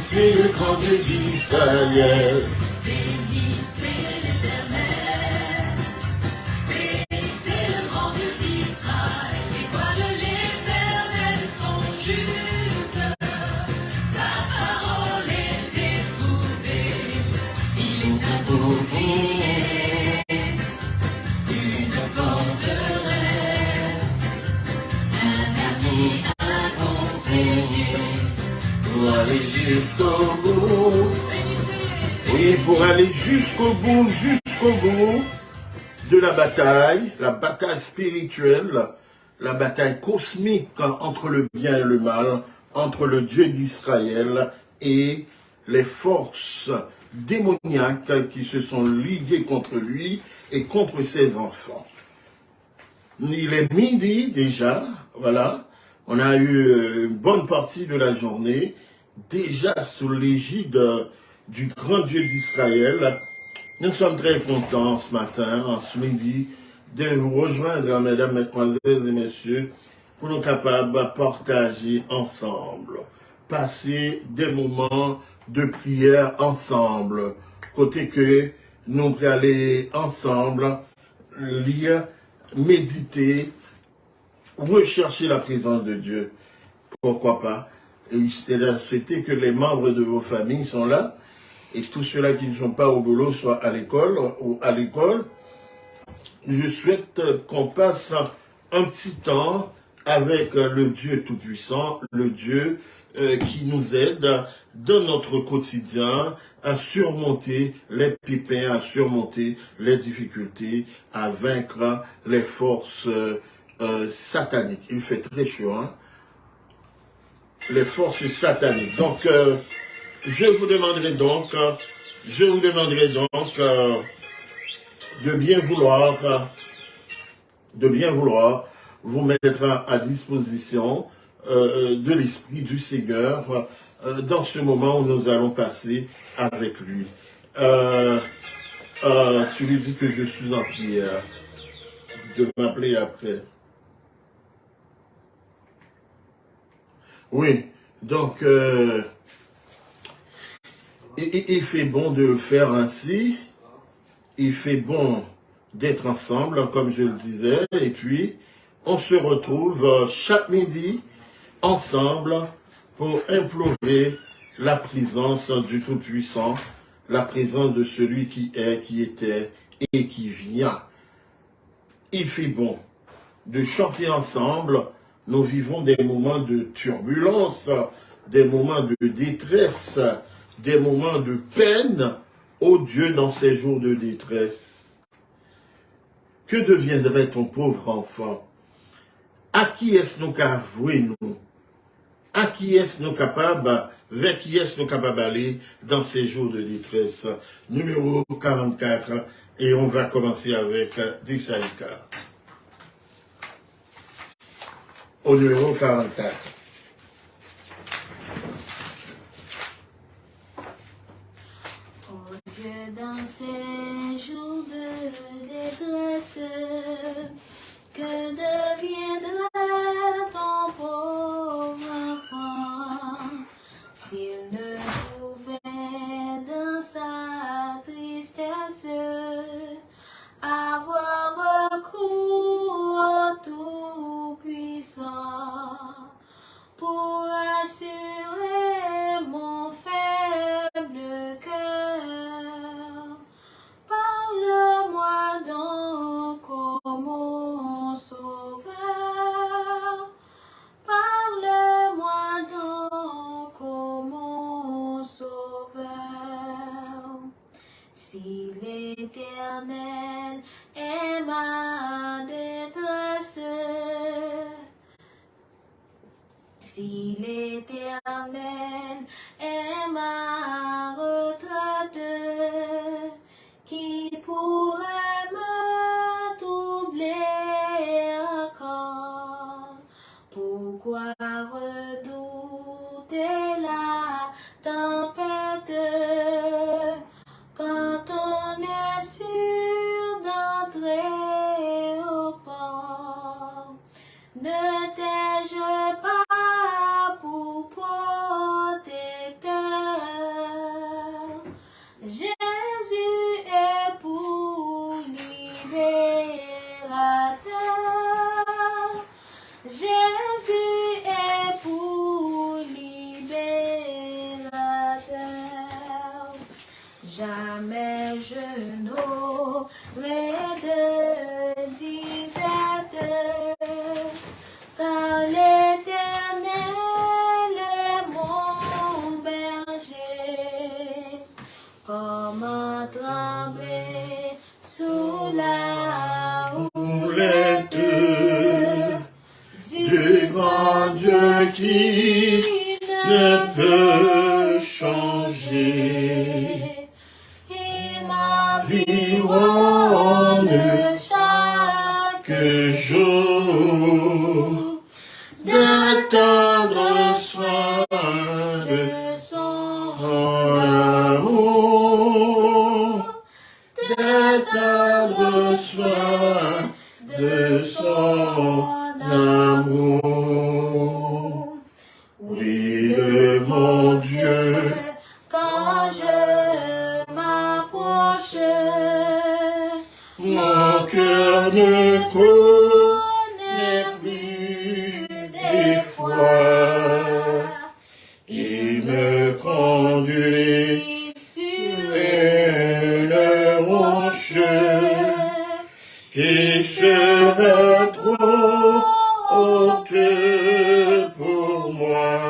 Bénissez le grand Dieu d'Israël. Bénissez l'Éternel. Bénissez le grand Dieu d'Israël. Les voies de l'Éternel sont justes. Sa parole est éprouvée. Il est un bouclier, une forteresse, un ami, un conseiller, Pour aller jusqu'au bout. Oui, pour aller jusqu'au bout de la bataille spirituelle, la bataille cosmique entre le bien et le mal, entre le Dieu d'Israël et les forces démoniaques qui se sont liguées contre lui et contre ses enfants. Il est midi déjà, voilà, on a eu une bonne partie de la journée, déjà sous l'égide du grand Dieu d'Israël. Nous sommes très contents ce matin, ce midi, de vous rejoindre, mesdames, mesdemoiselles et messieurs, pour nous capables de partager ensemble, passer des moments de prière ensemble, côté que nous allons aller ensemble, lire, méditer, rechercher la présence de Dieu. Pourquoi pas? Et souhaiter que les membres de vos familles sont là, et tous ceux-là qui ne sont pas au boulot, soit à l'école ou à l'école. Je souhaite qu'on passe un petit temps avec le Dieu Tout-Puissant, le Dieu qui nous aide dans notre quotidien à surmonter les pépins, à surmonter les difficultés, à vaincre les forces sataniques. Il fait très chaud, hein? Les forces sataniques. Donc, je vous demanderai donc de bien vouloir vous mettre à disposition de l'Esprit du Seigneur dans ce moment où nous allons passer avec lui. Tu lui dis que je suis en prière, de m'appeler après. Oui, donc il fait bon de le faire ainsi, il fait bon d'être ensemble, comme je le disais, et puis on se retrouve chaque midi ensemble pour implorer la présence du Tout-Puissant, la présence de celui qui est, qui était et qui vient. Il fait bon de chanter ensemble. Nous vivons des moments de turbulence, des moments de détresse, des moments de peine. Ô Dieu, dans ces jours de détresse, que deviendrait ton pauvre enfant? À qui est-ce nous qu'à avouer nous? À qui est-ce nous capable, vers qui est-ce nous capable d'aller dans ces jours de détresse? Numéro 44, et on va commencer avec Desaïka. Au numéro 44. Oh Dieu, dans ces jours de détresse, que deviendrait ton pauvre enfant s'il ne pouvait dans sa tristesse avoir recours au Tout-Puissant pour assurer mon faible cœur? Parle-moi donc, ô mon Sauveur. Parle-moi donc, ô mon Sauveur. Si l'Éternel est ma détresse, si l'Éternel est ma retraite, qui pourrait me troubler encore? Pourquoi redouter la tempête quand on est sûr d'entrer au port? Ne t'ai-je pas pour protecteur qui ne peut changer. Il m'environne chaque jour de tendre soin de de son amour, de tendre soin de son amour. Oui, de mon Dieu, quand je m'approche, mon cœur ne connaît plus d'effroi. Il me conduit sur une roche qui serait trop haute pour moi.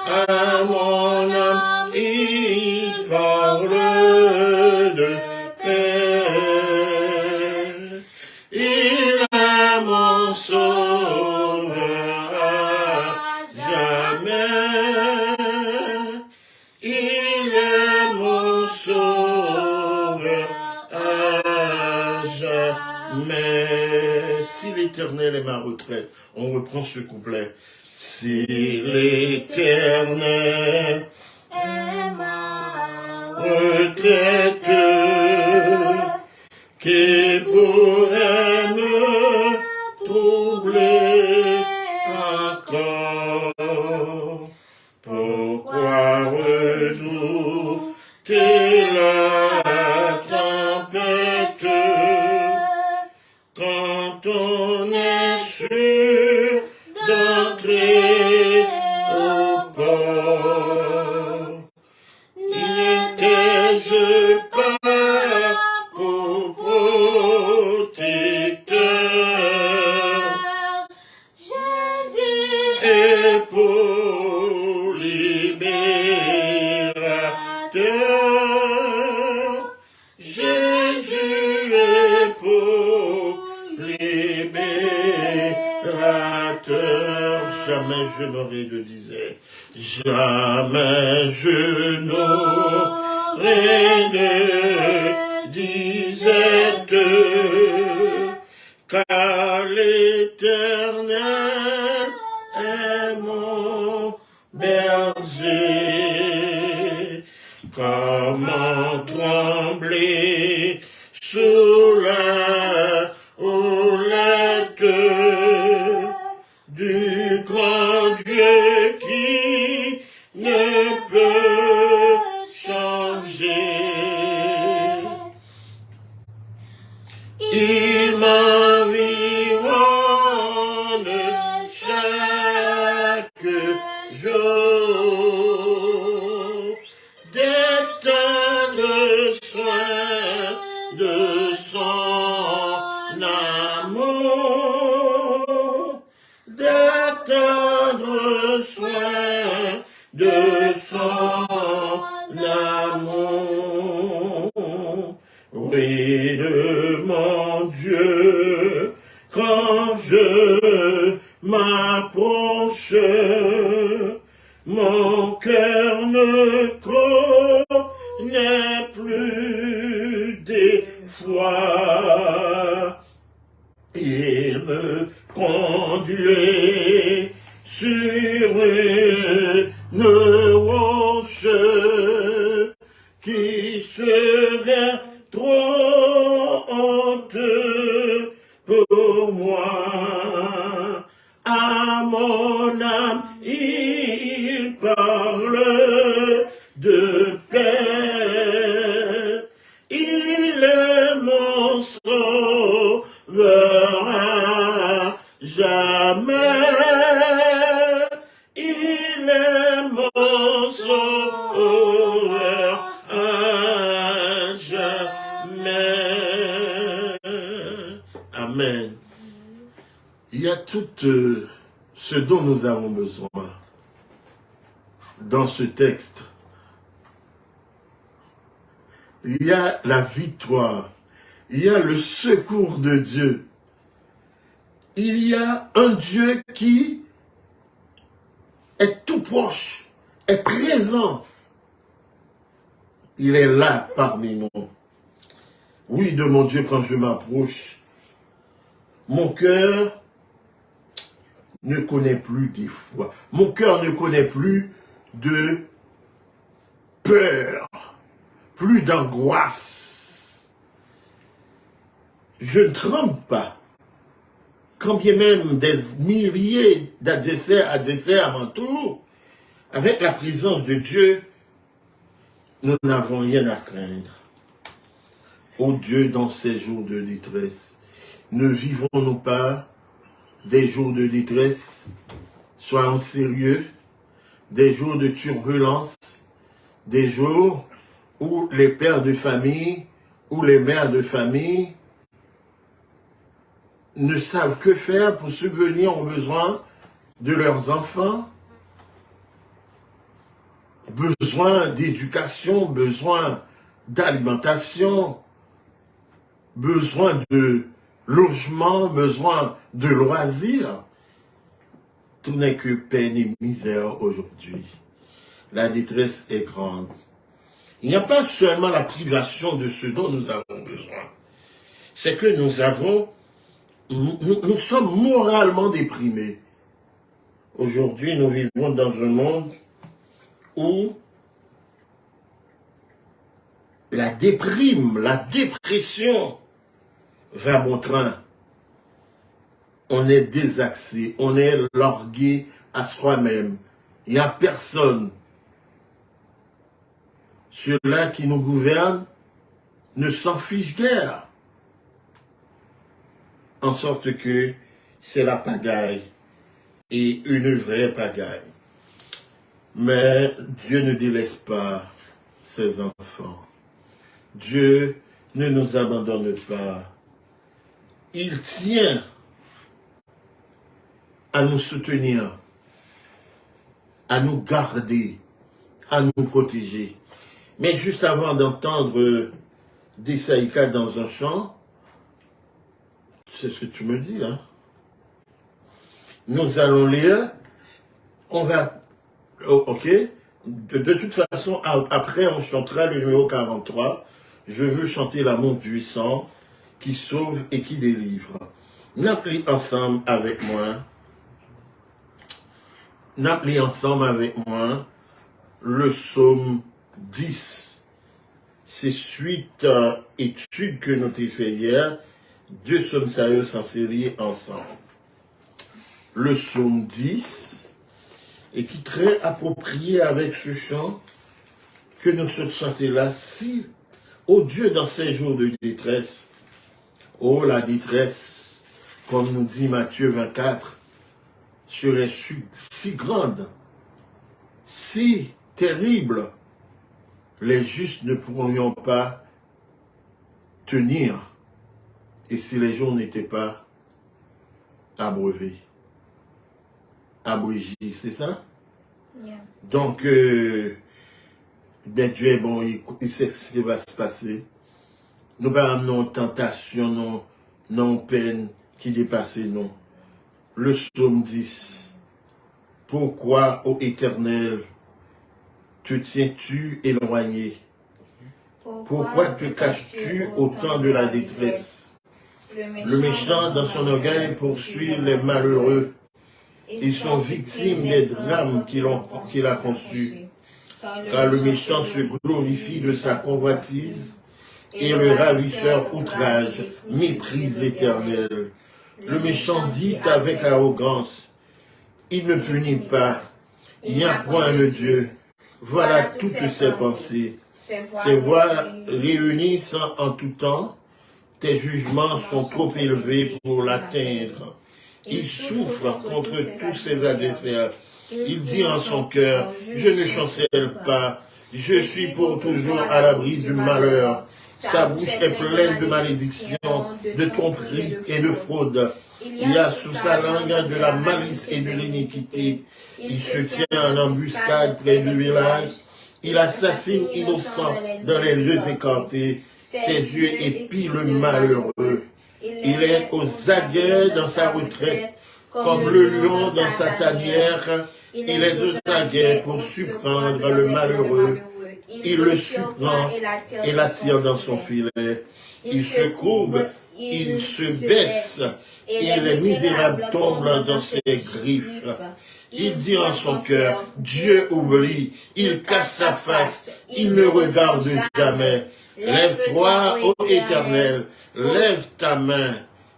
À mon âme, il parle de paix. Il est mon sauveur à jamais. Il est mon sauveur à jamais. Si l'Éternel est ma retraite, on reprend ce couplet. Si l'Éternel est ma retraite, qui pourrait me troubler encore? Pourquoi redoubter la tempête quand on est sûr d'entrer au port? N'étais-je pas pour protecteur Jésus et pour libérateur? Jésus est pour libérateur. Jamais je n'aurai de disette, jamais je n'aurai de disette, car l'Éternel est mon berger. Comment trembler sous la houlette du grand Dieu qui ne peut changer. Il m'environne chaque jour des tendres soins de son amour, des tendres soins de son amour. Oui, de mon Dieu, quand je m'approche, mon cœur ne connaît plus d'effroi. Il me conduit sur une roche qui serait trop haute pour moi. À mon âme, il parle de paix. Il est mon sauveur à jamais. Il est mon sauveur à jamais. Amen. Il y a tout ce dont nous avons besoin dans ce texte. Il y a la victoire, il y a le secours de Dieu. Il y a un Dieu qui proche, est présent. Il est là parmi nous. Oui, de mon Dieu, quand je m'approche, mon cœur ne connaît plus d'effroi. Mon cœur ne connaît plus de peur, plus d'angoisse. Je ne tremble pas. Quand bien même des milliers d'adversaires m'entourent, avec la présence de Dieu, nous n'avons rien à craindre. Ô Dieu, dans ces jours de détresse, ne vivons-nous pas des jours de détresse? Soyons sérieux, des jours de turbulence, des jours où les pères de famille ou les mères de famille ne savent que faire pour subvenir aux besoins de leurs enfants, besoin d'éducation, besoin d'alimentation, besoin de logement, besoin de loisirs. Tout n'est que peine et misère aujourd'hui. La détresse est grande. Il n'y a pas seulement la privation de ce dont nous avons besoin. C'est que nous sommes moralement déprimés. Aujourd'hui, nous vivons dans un monde où la déprime, la dépression va bon train. On est désaxé, on est largué à soi-même. Il n'y a personne. Ceux-là qui nous gouvernent ne s'en fichent guère. En sorte que c'est la pagaille et une vraie pagaille. Mais Dieu ne délaisse pas ses enfants. Dieu ne nous abandonne pas. Il tient à nous soutenir, à nous garder, à nous protéger. Mais juste avant d'entendre Dessaïka dans un chant, c'est ce que tu me dis là. Nous allons lire, on va, ok, de toute façon, après on chantera le numéro 43, je veux chanter l'amour puissant qui sauve et qui délivre. N'appelez ensemble avec moi le psaume 10. C'est suite à étude que nous avons fait hier, deux psaumes sérieux censés lier ensemble. Le psaume 10, et qui est très approprié avec ce chant que nous sommes chantés là, si, ô Dieu, dans ces jours de détresse, oh la détresse, comme nous dit Matthieu 24, serait si grande, si terrible, les justes ne pourrions pas tenir, et si les jours n'étaient pas abreuvés, abrégés, c'est ça? Yeah. Donc, ben Dieu est bon, il sait ce qui va se passer. Nous pas non tentation, non peine qui dépasse nous. Le psaume 10. Pourquoi, ô Éternel, te tiens-tu éloigné? Pourquoi te caches-tu au temps de la détresse? Le méchant, dans son orgueil, poursuit les malheureux. Ils sont victimes des drames qu'il a conçus. Car le méchant se glorifie de sa convoitise et le ravisseur outrage, méprise l'Éternel. Le méchant dit avec arrogance, il ne punit pas, il n'y a point de Dieu. Voilà toutes ses pensées. Ses voix réunissent en tout temps, tes jugements sont trop élevés pour l'atteindre. Il souffre contre tous ses adversaires. Il dit en son cœur, je ne chancelle pas, je suis pour toujours à l'abri du malheur. Sa bouche est pleine de malédictions, de tromperies et de fraude. Il y a sous sa langue de la malice et de l'iniquité. Il se tient en embuscade près du village. Il assassine innocents dans les lieux écartés. Ses yeux épient le malheureux. Il est aux aguets dans sa retraite. Comme le lion dans sa tanière, il est aux aguets pour surprendre le malheureux. Il le surprend et l'attire dans son filet. Il se courbe, il se baisse, et les misérables tombent dans ses griffes. Il dit en son cœur, Dieu oublie, il casse sa face, il ne regarde jamais. Lève-toi, ô Éternel, lève ta main,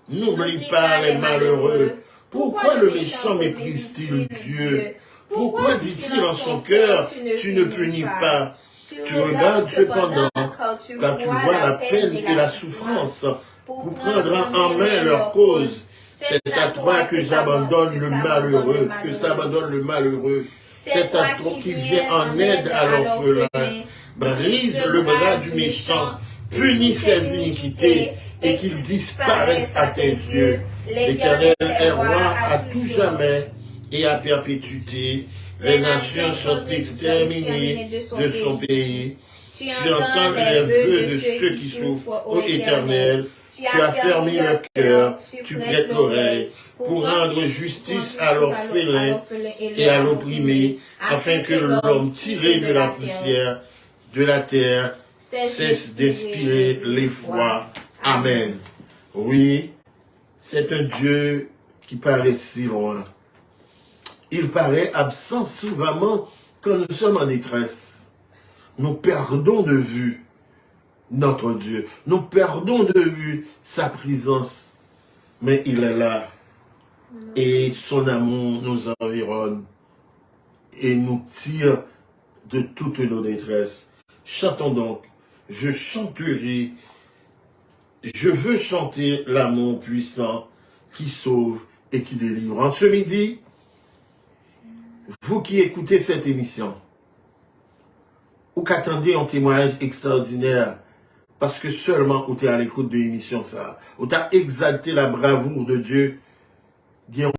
n'oublie pas les malheureux. Pourquoi le méchant méprise-t-il Dieu? Pourquoi dit-il en son cœur, tu ne punis pas? Tu regardes cependant, car tu vois la peine et la souffrance, pour prendre en main leur cause. C'est à toi que j'abandonne le malheureux, que s'abandonne le malheureux. C'est à toi qui viens en aide à l'orphelin. Brise le bras du méchant, punis ses iniquités, et qu'il disparaisse à tes yeux. L'Éternel est roi à tout jamais et à perpétuité. Les nations sont exterminées de son pays. Tu entends les vœux de ceux qui souffrent, ô Éternel. Tu as fermé le cœur, tu prêtes l'oreille, pour rendre justice à l'orphelin et à l'opprimé, afin que l'homme tiré de la poussière de la terre cesse d'inspirer l'effroi. Amen. Oui, c'est un Dieu qui paraît si loin. Il paraît absent souvent quand nous sommes en détresse. Nous perdons de vue notre Dieu. Nous perdons de vue sa présence. Mais il est là. Et son amour nous environne. Et nous tire de toutes nos détresses. Chantons donc. Je chanterai. Je veux chanter l'amour puissant qui sauve et qui délivre. En ce midi, vous qui écoutez cette émission, ou qu'attendez un témoignage extraordinaire, parce que seulement vous êtes à l'écoute de l'émission ça, vous avez exalté la bravoure de Dieu, bien